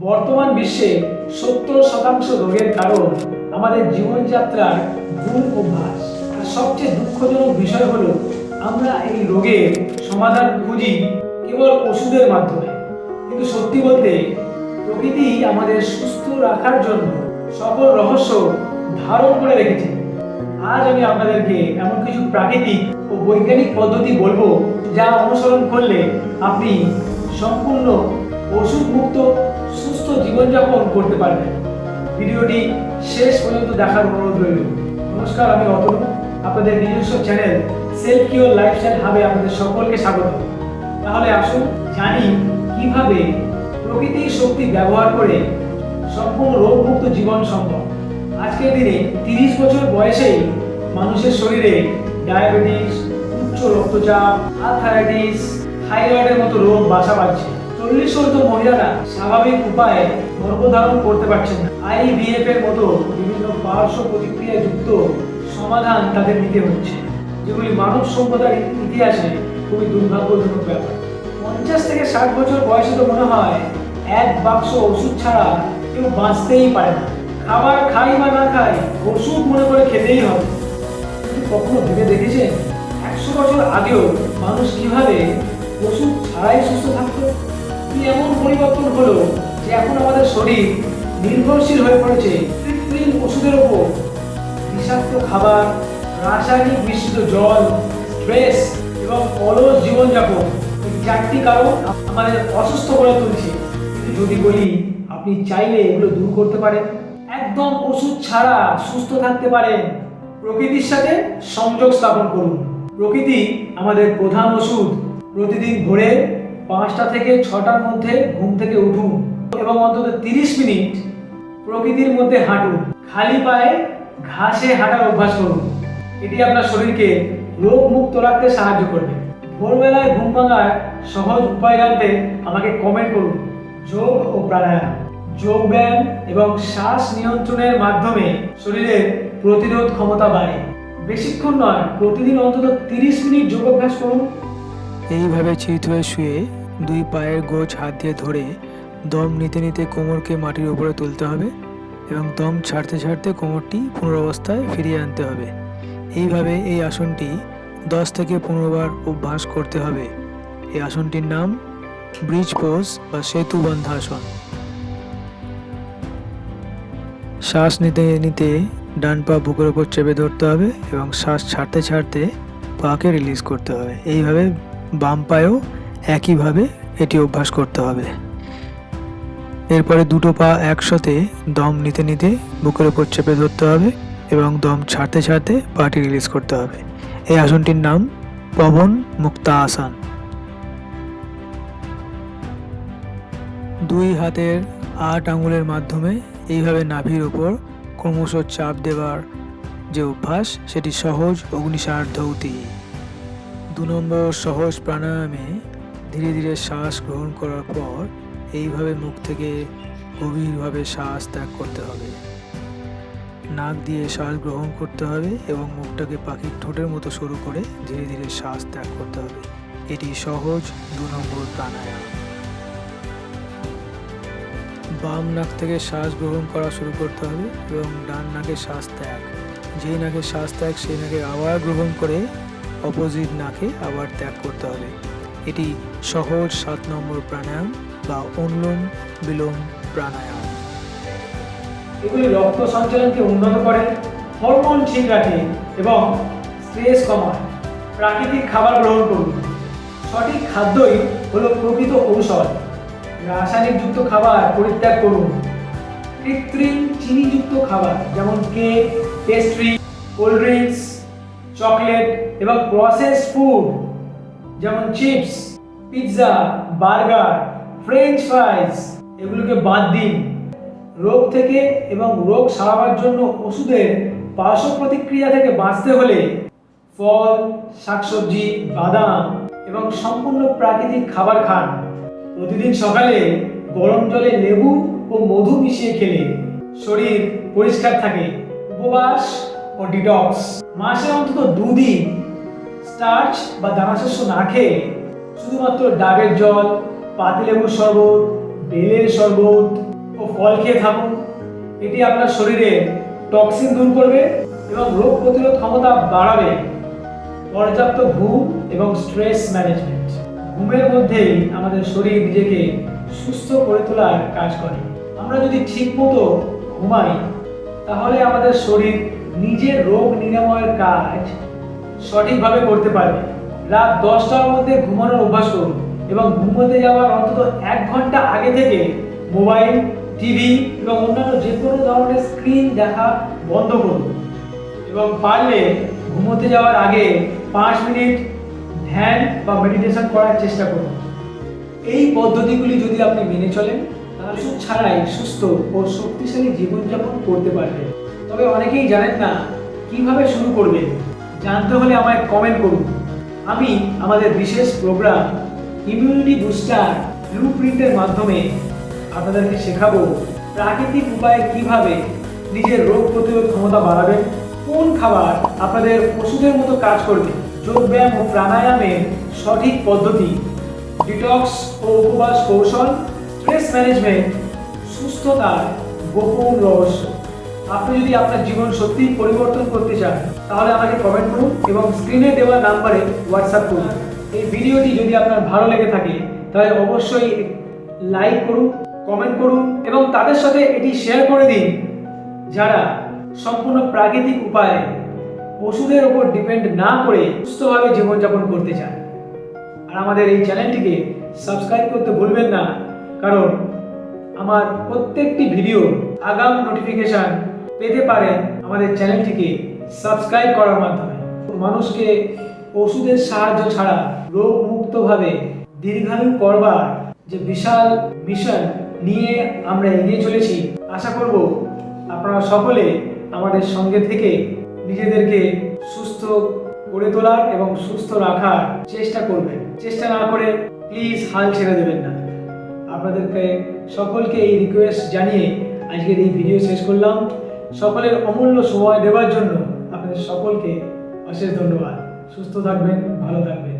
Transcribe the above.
বর্তমান বিশ্বে 70% রোগের কারণ আমাদের জীবনযাত্রার ভুল অভ্যাস। আর সবচেয়ে দুঃখজনক বিষয় হলো আমরা এই রোগের সমাধান খুঁজি কেবল ওষুধের মাধ্যমে। কিন্তু সত্যি বলতে প্রকৃতি আমাদের সুস্থ রাখার জন্য সকল রহস্য ধারণ করে রেখেছে। আজ আমি আপনাদেরকে এমন কিছু প্রাকৃতিক ও বৈজ্ঞানিক পদ্ধতি বলবো যা অনুসরণ করলে আপনি সম্পূর্ণ ওষুধ মুক্ত সুস্থ জীবনযাপন করতে পারবেন। ভিডিওটি শেষ পর্যন্ত দেখার অনুরোধ রইল। নমস্কার, আমি অতনু, আপনাদের নিজস্ব চ্যানেল সেলফ কিওর লাইফস্টাইল হাবে আপনাদের সকলকে স্বাগত। তাহলে আসুন জানি কিভাবে প্রকৃতির শক্তি ব্যবহার করে সম্পূর্ণ রোগমুক্ত জীবন সম্ভব। আজকের দিনে 30 বছর বয়সেই মানুষের শরীরে ডায়াবেটিস, উচ্চ রক্তচাপ, আর্থারাইটিস, থাইরয়েডের মতো রোগ বাসা বাঁধছে। 40 ঊর্ধ্ব মহিলারা স্বাভাবিক উপায়ে গর্ভধারণ করতে পারছেন না। IVF এর মতো বিভিন্ন পার্শ্ব প্রতিক্রিয়া যুক্ত সমাধান তাদের নিতে হচ্ছে, যেগুলি মানব সভ্যতার ইতিহাসে খুবই দুর্ভাগ্যজনক ব্যাপার। 50 থেকে 60 বছর বয়সে তো মনে হয় এক বাক্স ওষুধ ছাড়া কেউ বাঁচতেই পারে না। খাবার খাই বা না খাই, ওষুধ মনে করে খেতেই হবে। কিন্তু কখনো ভেবে দেখেছেন 100 বছর আগেও মানুষ কিভাবে ওষুধ ছাড়াই সুস্থ থাকতো? কি এমন পরিবর্তন হলো যে এখন আমাদের শরীর নির্ভরশীল হয়ে পড়েছে কৃত্রিম ওষুধের ওপর? বিষাক্ত খাবার, রাসায়নিক মিশ্রিত জল, স্ট্রেস এবং অলস জীবনযাপন, এই 4টি কারণ আমাদের অসুস্থ করে তুলছে। কিন্তু যদি বলি আপনি চাইলে এগুলো দূর করতে পারেন, একদম ওষুধ ছাড়া সুস্থ থাকতে পারেন। প্রকৃতির সাথে সংযোগ স্থাপন করুন। প্রকৃতি আমাদের প্রধান ওষুধ। প্রতিদিন ভোরে 5টা থেকে 6টার মধ্যে ঘুম থেকে উঠুন এবং অন্তত 30 মিনিট প্রকৃতির মধ্যে হাঁটুন। খালি পায়ে ঘাসে হাঁটার অভ্যাস করুন। এটি আপনার শরীরকে রোগ মুক্ত রাখতে সাহায্য করবে। ভোরবেলায় ঘুম ভাঙার সহজ উপায় জানতে আমাকে কমেন্ট করুন। যোগ ও প্রাণায়াম, যোগ ব্যায়াম এবং শ্বাস নিয়ন্ত্রণের মাধ্যমে শরীরের প্রতিরোধ ক্ষমতা বাড়ে। বেশিক্ষণ নয়, প্রতিদিন অন্তত 30 মিনিট যোগাভ্যাস করুন। এইভাবে চিত হয়ে শুয়ে 2 পায়ের গোছ হাত দিয়ে ধরে দম নিতে নিতে কোমরকে মাটির উপরে তুলতে হবে এবং দম ছাড়তে ছাড়তে কোমরটি পুনরাবস্থায় ফিরিয়ে আনতে হবে। এইভাবে এই আসনটি 10 থেকে 15 বার অভ্যাস করতে হবে। এই আসনটির নাম ব্রিজ পোজ বা সেতু বন্ধাসন। শ্বাস নিতে নিতে ডান পা বুকের উপর চেপে ধরতে হবে এবং শ্বাস ছাড়তে ছাড়তে পাকে রিলিজ করতে হবে। এইভাবে বাম পায়েও একইভাবে এটি অভ্যাস করতে হবে। এরপরে দুটো পা একসাথে দম নিতে নিতে বুকের উপর চেপে ধরতে হবে এবং দম ছাড়তে ছাড়তে পাটি রিলিজ করতে হবে। এই আসনটির নাম পবন মুক্তাসন। 2 হাতের 8 আঙুলের মাধ্যমে এইভাবে নাভির উপর ক্রমশ চাপ দেওয়ার যে অভ্যাস, সেটি সহজ অগ্নিসার ধৌতি। 2 নম্বর সহজ প্রাণায়ামে ধীরে ধীরে শ্বাস গ্রহণ করার পর এইভাবে মুখ থেকে গভীরভাবে শ্বাস ত্যাগ করতে হবে। নাক দিয়ে শ্বাস গ্রহণ করতে হবে এবং মুখটাকে পাখির ঠোঁটের মতো সরু করে ধীরে ধীরে শ্বাস ত্যাগ করতে হবে। এটি সহজ 2 নম্বর প্রাণায়াম। বাম নাক থেকে শ্বাস গ্রহণ করা শুরু করতে হবে এবং ডান নাকে শ্বাস ত্যাগ। যেই নাকে শ্বাস ত্যাগ সেই নাকে আবার গ্রহণ করে অপোজিট নাকে আবার ত্যাগ করতে হবে। এটি সহজ 7 নম্বর প্রাণায়াম বা অনুলোম বিলোম প্রাণায়াম। এগুলি রক্ত সঞ্চালনকে উন্নত করে, হরমোন ঠিক রাখে এবং স্ট্রেস কমায়। প্রাকৃতিক খাবার গ্রহণ করুন। সঠিক খাদ্যই হলো প্রকৃত ঔষধ। রাসায়নিকযুক্ত খাবার পরিত্যাগ করুন। কৃত্রিম চিনিযুক্ত খাবার যেমন cake, pastry, cold drinks, chocolate এবং প্রসেসড ফুড যেমন চিপস, পিৎজা, বার্গার, ফ্রেঞ্চ ফ্রাইজ এগুলোকে বাদ দিন। রোগ থেকে এবং রোগ সারাবার জন্য ওষুধের পার্শ্ব প্রতিক্রিয়া থেকে বাঁচতে হলে ফল, শাকসবজি, বাদাম এবং সম্পূর্ণ প্রাকৃতিক খাবার খান। প্রতিদিন সকালে গরম জলে লেবু ও মধু মিশিয়ে খেলে শরীর পরিষ্কার থাকে। উপবাস ও ডিটক্স, মাসে অন্তত 2 দিন স্টার্চ বা দানাশস্য না খেয়ে শুধুমাত্র ডাবের জল, পাতিলেবুর শরবত, বেলের শরবত ফল খেয়ে থাকুন। এটি আপনার শরীরে টক্সিন দূর করবে এবং রোগ প্রতিরোধ ক্ষমতা বাড়াবে। পর্যাপ্ত ঘুম এবং স্ট্রেস ম্যানেজমেন্ট। ঘুমের মধ্যেই আমাদের শরীর নিজেকে সুস্থ করে তোলার কাজ করে। আমরা যদি ঠিকমতো ঘুমাই তাহলে আমাদের শরীর নিজের রোগ নিরাময়ের কাজ সঠিকভাবে করতে পারবে। রাত 10টার মধ্যে ঘুমানোর অভ্যাস করুন এবং ঘুমোতে যাওয়ার অন্তত 1 ঘন্টা আগে থেকে মোবাইল, টিভি এবং অন্যান্য যে কোনো ধরনের স্ক্রিন দেখা বন্ধ করুন এবং পারলে ঘুমোতে যাওয়ার আগে 5 মিনিট ধ্যান বা মেডিটেশন করার চেষ্টা করুন। এই পদ্ধতিগুলি যদি আপনি মেনে চলেন তাহলে ওষুধ ছাড়াই সুস্থ ও শক্তিশালী জীবনযাপন করতে পারবেন। তবে অনেকেই জানেন না কিভাবে শুরু করবেন। জানতে হলে আমায় কমেন্ট করুন। আমি আমাদের বিশেষ প্রোগ্রাম ইমিউনিটি বুস্টার ব্লুপ্রিন্টের মাধ্যমে আপনাদেরকে শেখাবো প্রাকৃতিক উপায়ে কিভাবে নিজের রোগ প্রতিরোধ ক্ষমতা বাড়াবেন, কোন খাবার আপনাদের ওষুধের মতো কাজ করবে, যোগব্যায়াম ও প্রাণায়ামের সঠিক পদ্ধতি, ডিটক্স ও উপবাস কৌশল, স্ট্রেস ম্যানেজমেন্ট, সুস্থতার গোপন রহস্য। আপনি যদি আপনার জীবন সত্যিই পরিবর্তন করতে চান তাহলে আমাকে কমেন্ট করুন এবং স্ক্রিনে দেওয়া নাম্বারে হোয়াটসঅ্যাপ করুন। এই ভিডিওটি যদি আপনার ভালো লেগে থাকে তাহলে অবশ্যই লাইক করুন, কমেন্ট করুন এবং তাদের সাথে এটি শেয়ার করে দিন যারা সম্পূর্ণ প্রাকৃতিক উপায়ে ওষুধের ওপর ডিপেন্ড না করে সুস্থভাবে জীবনযাপন করতে চান। আর আমাদের এই চ্যানেলটিকে সাবস্ক্রাইব করতে ভুলবেন না, কারণ আমার প্রত্যেকটি ভিডিও আগাম নোটিফিকেশন পেতে পারেন আমাদের চ্যানেলটিকে সাবস্ক্রাইব করার মাধ্যমে। মানুষকে ওষুধের সাহায্য ছাড়া রোগ মুক্তভাবে দীর্ঘায়ু করবার যে বিশাল মিশন নিয়ে আমরা এগিয়ে চলেছি, আশা করব আপনারা সকলে আমাদের সঙ্গে থেকে নিজেদেরকে সুস্থ করে তোলার এবং সুস্থ রাখার চেষ্টা করবেন। চেষ্টা না করে প্লিজ হাল ছেড়ে দেবেন না। আপনাদেরকে সকলকে এই রিকোয়েস্ট জানিয়ে আজকের এই ভিডিও শেষ করলাম। সকলের অমূল্য সময় দেওয়ার জন্য আপনাদের সকলকে অশেষ ধন্যবাদ। সুস্থ থাকবেন, ভালো থাকবেন।